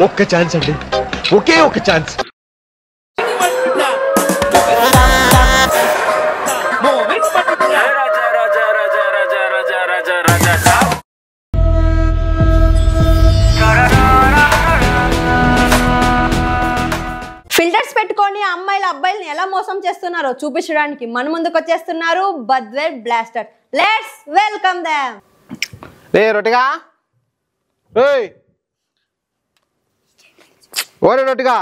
ఒక్క ఛాన్స్ అండి, ఒకే ఒక్క ఛాన్స్. ఫిల్టర్స్ పెట్టుకొని అమ్మాయిలు అబ్బాయిల్ని ఎలా మోసం చేస్తున్నారో చూపించడానికి మన ముందుకు వచ్చేస్తున్నారు Badvel blaster. Let's welcome them. రొట్టిగా ఓరే రొట్టిగా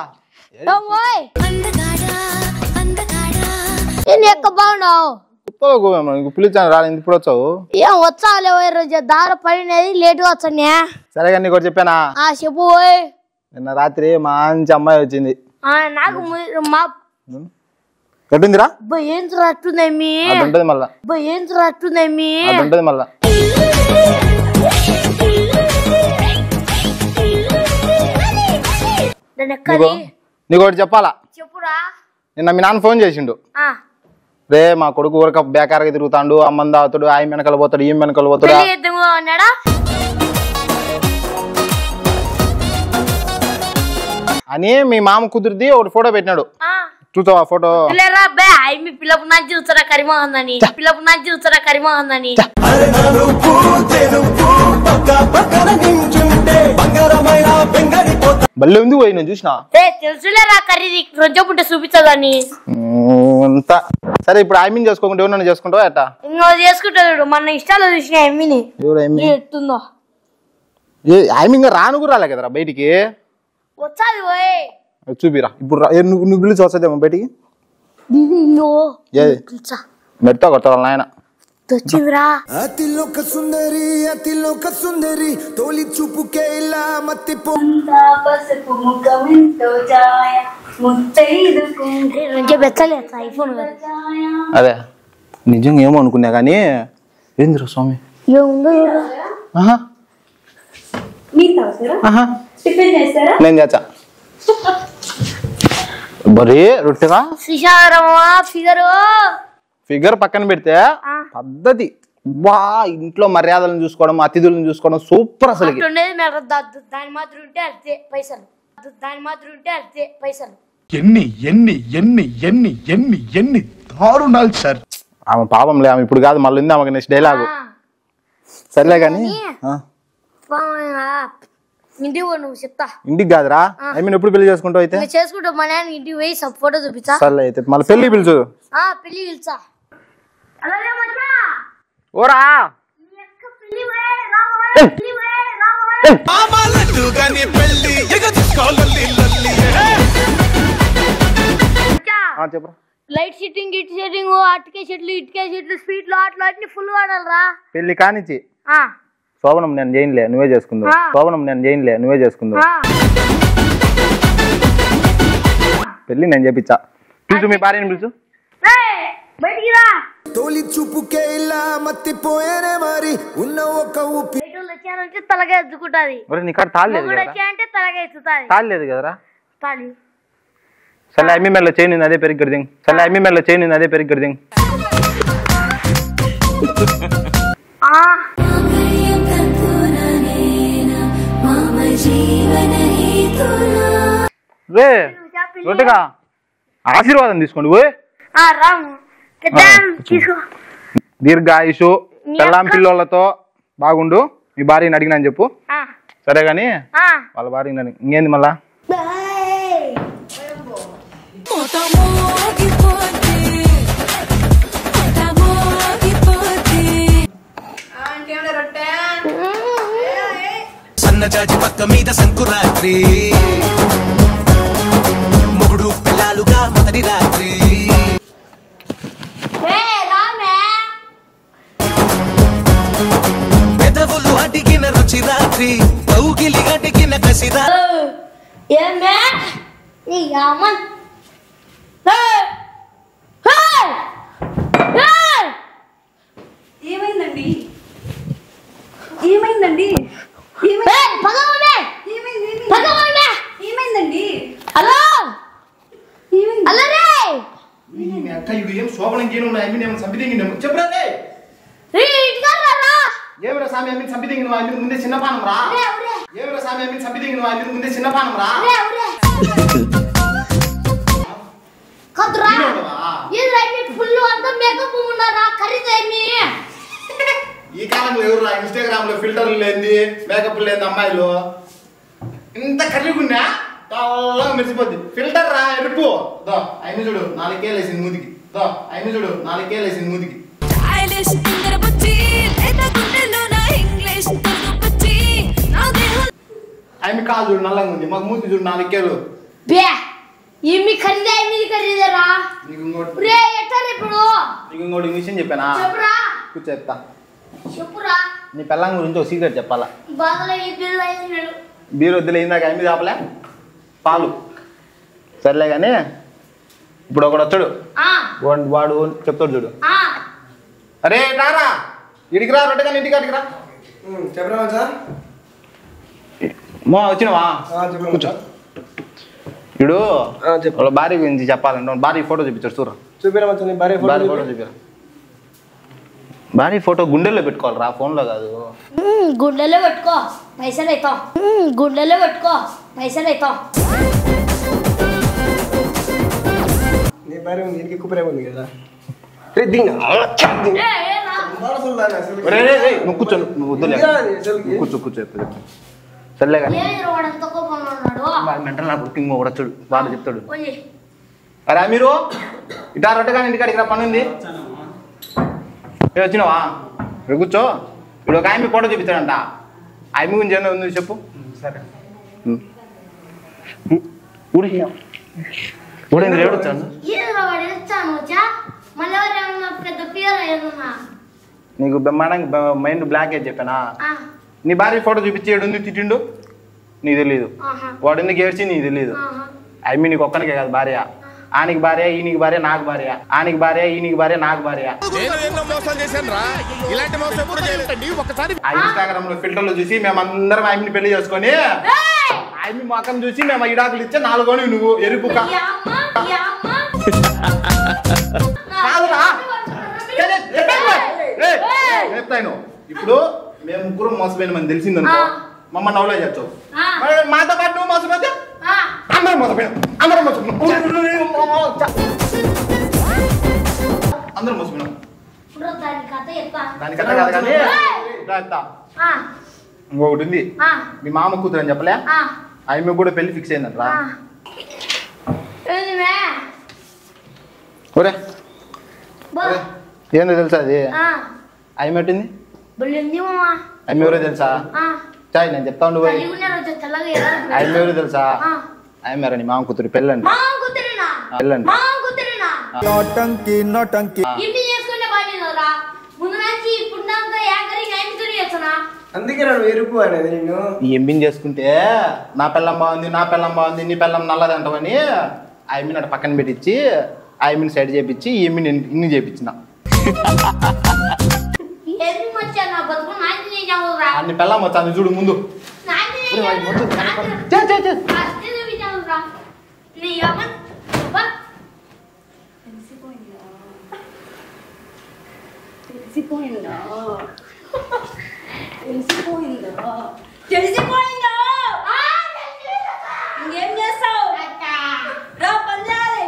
పిలిచాను రా, ఇప్పుడు వచ్చావు? ఏం వచ్చావులే రోజు దారి పడినది లేటుగా వచ్చానే. సరే కానీ నీకు చెప్పానా? చెప్పు. నిన్న రాత్రి మంచి అమ్మాయి వచ్చింది. నాకు ఎట్టుందిరా? ఏం రట్టుందేమి ఉంటుంది మళ్ళా, ఏం రట్టుందేమి ఉంటుంది మళ్ళా. నీకు ఒకటి చెప్పాలా? చెప్పురా. నిన్న మీ నాన్న ఫోన్ చేసిండు. రే మా కొడుకు ఊరక బేకారగా తిరుగుతాడు, అమ్మంది అవుతాడు, ఆయన వెనకాల పోతాడు, ఈమె వెనకాల పోతాడు అని మీ మామ కుదిరిది ఒకటి ఫోటో పెట్టినాడు. చూసావా ఫోటో? పిల్లపు నుంచి చూస్తారా కరిమోహందని, పిల్లపు నుంచి చూస్తారా కరిమోహందని. బల్లె ఉంది పోయి నేను చూసినా. తెలుసులేరా కర్రీ రొంచపుంటే చూపించదని. సరే ఇప్పుడు ఐమీన్ చేసుకోకుండా ఎవరన్నా చేసుకుంటావా ఎట్టా? ఇంకో చేసుకుంటాడు మన ఇష్టాలు చూసిన ఎమ్మిని ఎట్టుందో. ఐమీన్ రాను కూడా రాలే కదరా బయటికి. వచ్చాది చూపిరా ఇప్పుడు. నువ్వు పిలిచి వస్తుందేమో బయటికి. మెడతా కొట్టాలి నాయన. వచ్చిందిరా. అతిలోక సుందరి అతిలోక సుందరి తోలి చూపుకే ఇలా మత్తిపోందా పసుపు ముఖమెంతో ఛాయ ముత్తైదుకుంటే రంజే బెచ్చలేదు ఐఫోన్ అదే నిజంగా ఏమో అనుకున్నా కానీ ఏందిరా స్వామి ఏముందో నేను చేచ్చా బరీ రొట్టెగా ఫిగర్ పక్కన పెడితే పద్ధతి బా. ఇంట్లో మర్యాదలను చూసుకోవడం, అతిథులను చూసుకోవడం సూపర్ అసలు. దాని మాత్రం ఉంటే అదే పైసలు, దాని మాత్రం ఉంటే అదే పైసలు. ఎన్ని ఎన్ని ఎన్ని ఎన్ని ఎన్ని ఎన్ని దారుణాలు సార్. ఆమె పాపంలే, ఆమె ఇప్పుడు కాదు మళ్ళీ ఉంది ఆమెకు నెక్స్ట్ డైలాగు. సర్లే కానీ ఇంటికి నువ్వు చెప్తా. ఇంటికి కాదురా, ఐ మీన్ ఎప్పుడు పెళ్లి చేసుకుంటావు? అయితే చేసుకుంటావు మా నాన్న ఇంటికి పోయి ఫోటో చూపించా. సర్లే అయితే మళ్ళీ పెళ్లి పిలుచు. పెళ్లి పిలిచా. ఓరా చెప్పరా. లైట్ సెట్టింగ్, ఇటు సెట్టింగ్, అటుకే చెట్లు, ఇటుకే చెట్లు, స్పీడ్ లో అట్లా అట్లా ఫుల్ వాడాలరా. పెళ్లి కానిచ్చి శోభనం నేను చేయనులే, నువ్వే చేసుకుందావు. శోభనం నేను చేయనులే, నువ్వే చేసుకుందావు. పెళ్లి నేను చేపించా. పిలుచు మీ భార్యని పిలుచు. తోలి చూపుకే ఇలా మత్తిపోయేనే మరి ఉన్న ఒక ఊపి వచ్చానంటే తలగా ఎత్తుకుంటది. నీకాడ తాళలేదు వచ్చాయంటే తలగా ఎత్తుతాది. తాళలేదు కదరా. తాళి చల్ల అమ్మి మెల్ల చేయను అదే పెరిగి గడిదింగ్. చల్ల అమ్మి మెల్ల చేయను అదే పెరిగి గడిదింగ్. రే రొట్టెగా ఆశీర్వాదం తీసుకోండి. దీర్ఘాయుషు పెళ్ళాం పిల్లోళ్ళతో బాగుండు. మీ భార్యని అడిగినాని చెప్పు. సరే గాని వాళ్ళ భార్య ఇంకేంది మళ్ళా. సన్నజాజి పక్క మీద సంకురాత్రి మొగుడు పిల్లాలుగా మొదటి రాత్రి. పెదవులు అడిగిన రుచి రాత్రి, కౌగిలి అడిగిన కసిరా. ఏమైందండి? ఏమైందండి? ఏమైందండి? హలో శోభనం చెప్పరా. ముందే చిన్న పానం రా. ఏమిరా సామి ఏమి చంపి దిగి నువ్వు ముందే చిన్న పానం రా కదురా ఇది ఫుల్ అంతా మేకప్ ఉన్నారా ఖరీదేమి ఈ కాలంలో ఎవరు ఇన్స్టాగ్రామ్ లో ఫిల్టర్లు లేని మేకప్ లేని అమ్మాయిలు ఇంత కర్రీగున్నా తల్లగా మెరిసిపోద్ది ఫిల్టర్ రా ఎరుపు దో అయిన చూడు 4 కేలు వేసింది మూతికి దో అయిన చూడు 4 కేలు వేసింది మూతికి ఆమె కాలు చూడు నల్లగా ఉంది మాకు మూతి చూడు 4 కేలు బే ఏమి ఖరీదే ఏమి ఖరీదేరా నీకు ఇంకోటి రే ఎట్టారు ఇప్పుడు నీకు ఇంకోటి విషయం చెప్పానా చెప్పురా చెప్తా చెప్పురా నీ పిల్లం గురించి ఒక సీక్రెట్ చెప్పాలా బాధలో ఈ బిల్ అయినాడు బీరు వద్దులే ఇందాక ఏమి చెప్పలే పాలు సర్లే కానీ ఇప్పుడు ఒకడు వచ్చాడు వాడు చెప్తాడు చూడు అరే రారా ఇడికి రా రొట్టె కానీ ఇంటికి అడిగిరా చెప్పరా సార్ మా వచ్చినవా కూర్చో ఇప్పుడు చెప్పు. వాళ్ళ భార్య గురించి చెప్పాలంటే భార్య ఫోటో చూపించాడు చూరా చూపిరా మంచి భార్య భార్య ఫోటో చూపిరా భార్య ఫోటో గుండెల్లో పెట్టుకోవాలరా ఫోన్లో కాదు గుండెలో పెట్టుకో పైసలు అవుతాం గుండెలో పెట్టుకో పైసలు అవుతాం నీ భార్య ఉంది ఇంటికి ఎక్కువ ప్రేమ ఉంది కదా రే దింగా నువ్వు కూర్చో నువ్వు వద్దులే కూర్చో చెప్తా సర్లే కానీ వాడంతా కోపంలో ఉన్నాడు మెంటల్ నాకు ఇంకో కూడా చూడు వాడు చెప్తాడు అరే మీరు ఇటా రొట్టె కానీ ఇంటికి అడిగిరా పని ఉంది వచ్చినావా ఇక్కడ కూర్చో ఇప్పుడు ఒక ఆమె ఫోటో చూపించాడంట ఆమె గురించి ఏమైనా ఉంది చెప్పు సరే ఊడేంద్ర ఏడొచ్చాను వాడు ఇచ్చాను మళ్ళీ ఎవరేమన్నా పెద్ద పేరు ఏదన్నా నీకు బ్రహ్మాండంగా మైండ్ బ్లాక్ అయితే చెప్పానా నీ భార్య ఫోటో చూపించి ఏడుంది తిట్టిండు నీకు తెలియదు వాడు ఎందుకు ఏడ్చి నీకు తెలియదు ఆమె నీకు ఒక్కనికే కాదు భార్య ఆనికి భార్య ఈనికి భార్య నాకు భార్య ఆనికి భార్య ఈనికి భార్య నాకు భార్య ఆ ఇన్స్టాగ్రామ్ లో ఫిల్టర్లు చూసి మేమందరం ఆమెని పెళ్లి చేసుకొని ఆమె మొఖం చూసి మేము ఇడాకులు ఇచ్చే 4 నువ్వు ఎరుపు చెప్తాను ఇప్పుడు మేము ముగ్గురం మోసపోయిన మనం తెలిసిందనుకో మమ్మల్ని నవ్వులే చెప్పు మాతో పాటు నువ్వు మోసపోతే అందరం మోసపోయినాం అందరం మోసపోయినాం దాని కథ కాదు కానీ ఇంకొకటి ఉంది మీ మామ కూతురు అని చెప్పలే ఆమె కూడా పెళ్లి ఫిక్స్ అయిందంటరా ఒరే ఏందో తెలుసా అది ఆమె పెట్టింది ఆమె ఎవరో తెలుసా చాయ్ నేను చెప్తా ఉండు పోయి ఆమె ఎవరో తెలుసా ఆమె నీ మామ కూతురు పెళ్ళండి పెళ్ళండి నోటంకి నోటంకి అందుకే నన్ను ఎరుపు అనేది నిన్ను ఎంబిన్ చేసుకుంటే నా పిల్లం బాగుంది నీ పిల్లం నల్లదంటావని ఆమె నాడు పక్కన పెట్టించి ఆమెని సైడ్ చేపించి ఈ ఎంబిని ఇన్ని చేపించిన అన్ని పిల్లం వచ్చాను చూడు ముందు తెలిసిపోయిందా ఇంకేం చేస్తావు రా పంజాలి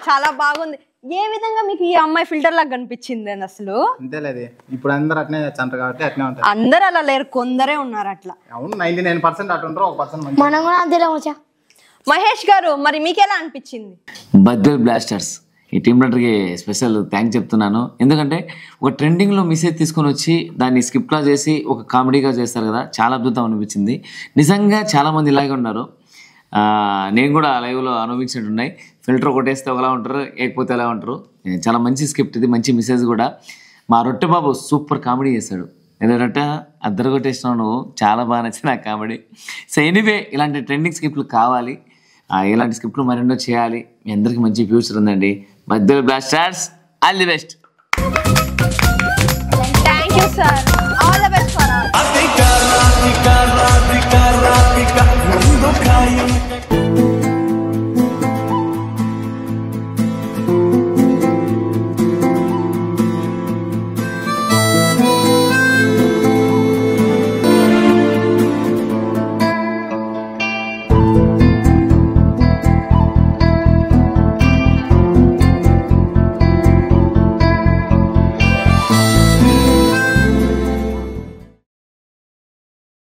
చాలా బాగుంది ఏ విధంగా మీకు ఈ అమ్మాయి ఫిల్టర్ లాగా కనిపించింది అని అసలు అంతేలేదు ఇప్పుడు అందరు అట్నే అంటారు కాబట్టి అట్నే ఉంటారు అందరు అలా లేరు కొందరే ఉన్నారు అట్లా అవును 99% అటు ఉంటారు 1% మనం కూడా అంతేలా వచ్చా మహేష్ గారు మరి మీకెలా అనిపించింది బద్వేల్ బ్లాస్టర్స్ ఈ టీమ్ లీడర్కి స్పెషల్ థ్యాంక్స్ చెప్తున్నాను ఎందుకంటే ఒక ట్రెండింగ్లో మెసేజ్ తీసుకొని వచ్చి దాన్ని స్కిప్లా చేసి ఒక కామెడీగా చేస్తారు కదా చాలా అద్భుతం అనిపించింది నిజంగా చాలామంది ఇలాగే ఉన్నారు నేను కూడా లైవ్లో అనుభవించినట్టు ఉన్నాయి ఫిల్టర్ కొట్టేస్తే ఒకలా ఉంటారు ఏకపోతే ఎలా ఉంటారు చాలా మంచి స్క్రిప్ట్ ఇది మంచి మెసేజ్ కూడా మా రొట్టె బాబు సూపర్ కామెడీ చేశాడు ఎందుకంటే అద్దరు కొట్టేసినావు నువ్వు చాలా బాగా నచ్చింది ఆ కామెడీ సో ఎనీవే ఇలాంటి ట్రెండింగ్ స్క్రిప్ట్లు కావాలి ఇలాంటి స్క్రిప్ట్లు మరెన్నో చేయాలి మీ అందరికీ మంచి ఫ్యూచర్ ఉందండి Badvel blasters all the best thank you sir all the best for all